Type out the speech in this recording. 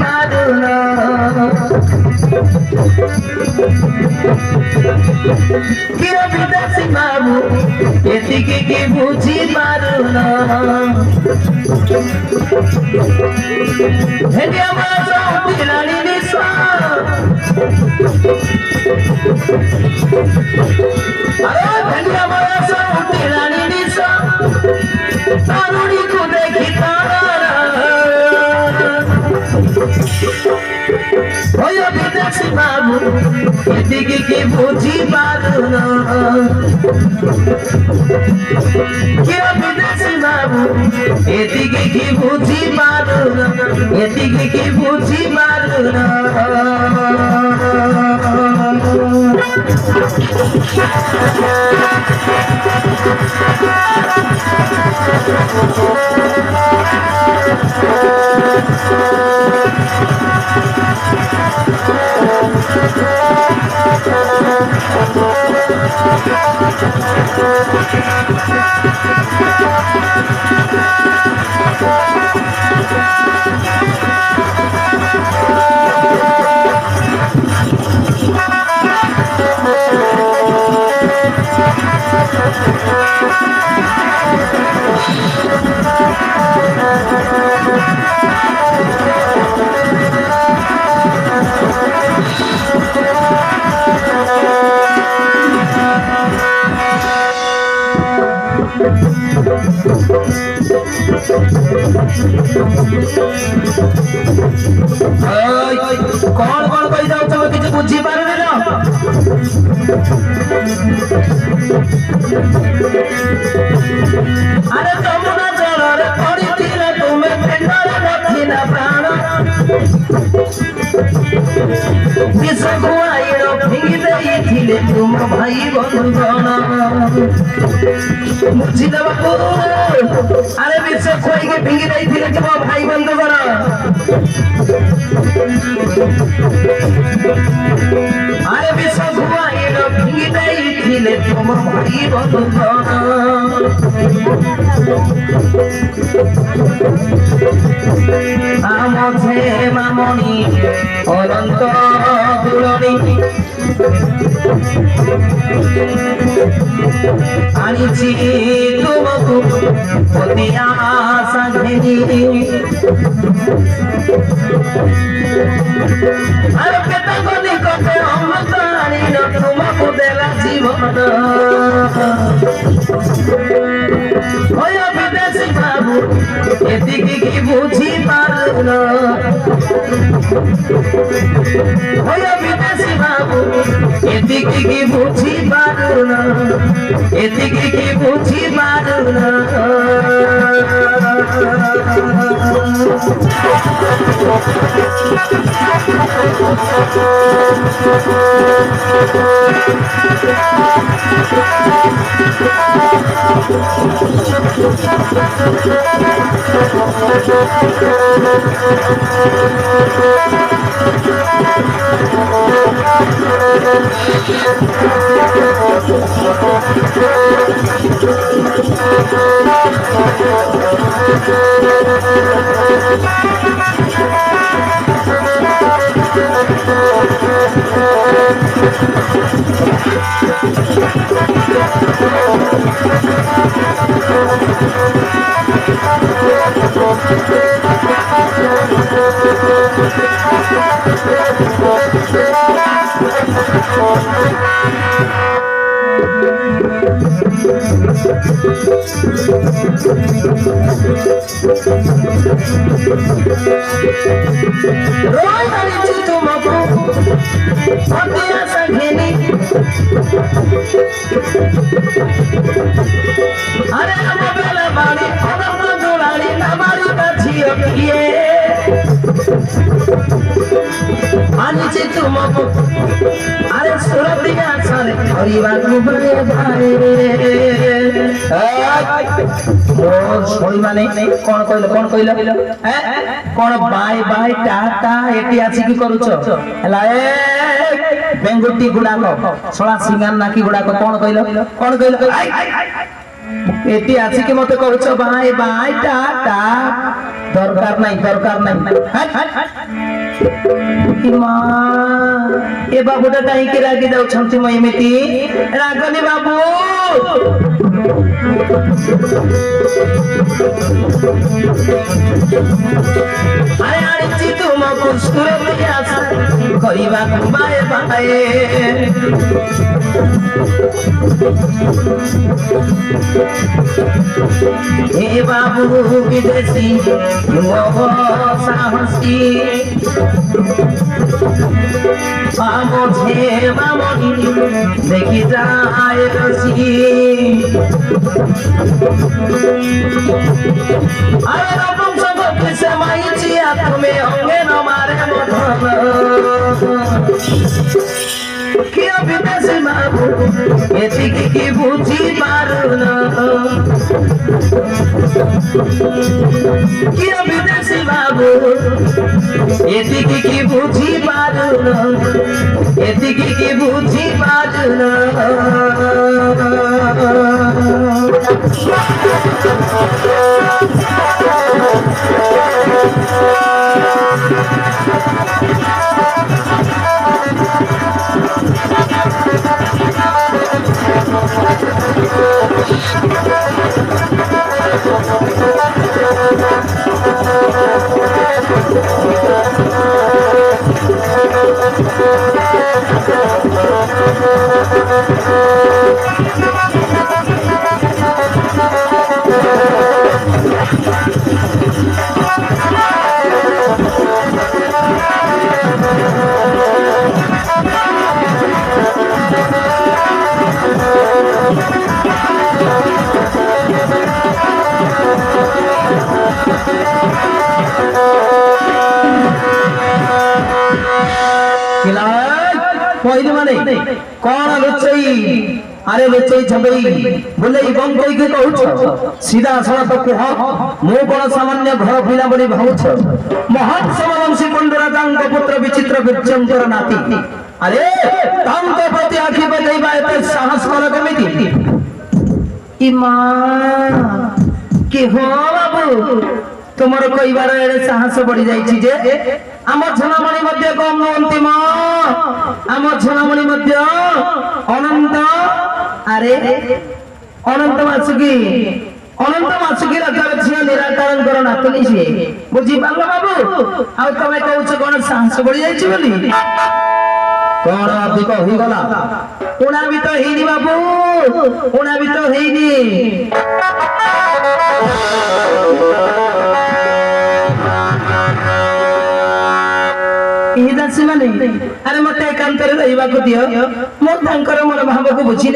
পারুনা কিরে বিদেশি বাবু এদিকে কি বুঝি পারুনা হেডি আমার সৌদি রানী নিশা আরে হেডি আমার সৌদি রানী নিশা তারুণী কো দেখি তারা ওই বিদেশি বাবু এদিকে কি বুঝি পারুনা কিরে বিদেশি বাবু এদিকে কি বুঝি পারুনা এদিকে কি বুঝি পারুনা कौन कौन कही जाऊँ किसी बुझी पारे ना अरे तमुना जलरे पड़िथिले तुमे पेटरे रखिला प्राण विष खुआइर फिंगी देइथिले तुम भाई बंधुगण बुझिले बाबू अरे विष खुआइके फिंगी देइथिले तुम भाई बंधुगण अरे विष खुआइर फिंगी देइथिले तुम भाई बंधुगण आमझे मामनी अनंत दुलनी आनिछि तुमको पतिया साधेनी अरे पेट गनी कते अमृतानी न तुमको देला जीवन ओय विदेशी बाबू एदिके की बुझी पारुना ओय विदेशी बाबू एदिके की बुझी पारुना एदिके की बुझी पारुना रोय आनिछि तुमको पतिया संघेनी अरे हम बेला बाड़ी अनंत दुलारी हमारी बचियो किए आनिछि तुमको अरे सुरतिया सारे परिवार को बड़े भाई शोरी माने कौन कहलो कौन बाय बाय टाटा एटी आछि की करूछ हला ए बेंगुटी गुडाक सळा सिंगार नाकी गुडाक कौन कहलो एटी आछि की मते करूछ बाय बाय टाटा दरकार नहीं ମା ଏ ବାବୁଟା କାହିଁକି ରାଗି ଯାଉଛନ୍ତି ମୁଁ ଏମିତି ରାଗନି ବାବୁ ଆରେ ଆଣିଛି ତୁମକୁ ସୁରକ୍ଷା କରିବାକୁ ବାଏ ବାଏ हे बाबू विदेशी साहसी मुझे मामनी देखी जाए रसी अरे रकम सब किसे माइची तुम्हें होंगे न मारे किया विदेशी बाबू एतिकी की बुझी पारुन किया विदेशी बाबू एतिकी की बुझी पारुन एतिकी की बुझी पारुन कौन लुचई अरे लुचई छबई बोले बंकई के कहूछ सीधा सड़ा तो कह मो कोन सामान्य घर पिला बोली भाउछ महान समवंशी पंडराजांग पुत्र विचित्र विचंकर नाती अरे तांको प्रति आखि बदैबा एते साहस कर केमिति इमा के हो बाबू तुमर कईबार एड़े साहस बढ़ी जाइछि जे आम झनामणि मध्य कम नहंती मा आम झनामणि मध्य अनंत अरे अनंत मासुकी रकार छिया निराकारण नातनी छे बुझी पालो बाबू आ तमे कहउछ कोन साहस बढ़ी जाइछि बोली कोन अधिक होई गला उना भी तो हेनी बाबू उना भी तो हेनी दासी माने अरे मते एकांतर रहिबा को दियो मो तांकर मोर भाव को बुझी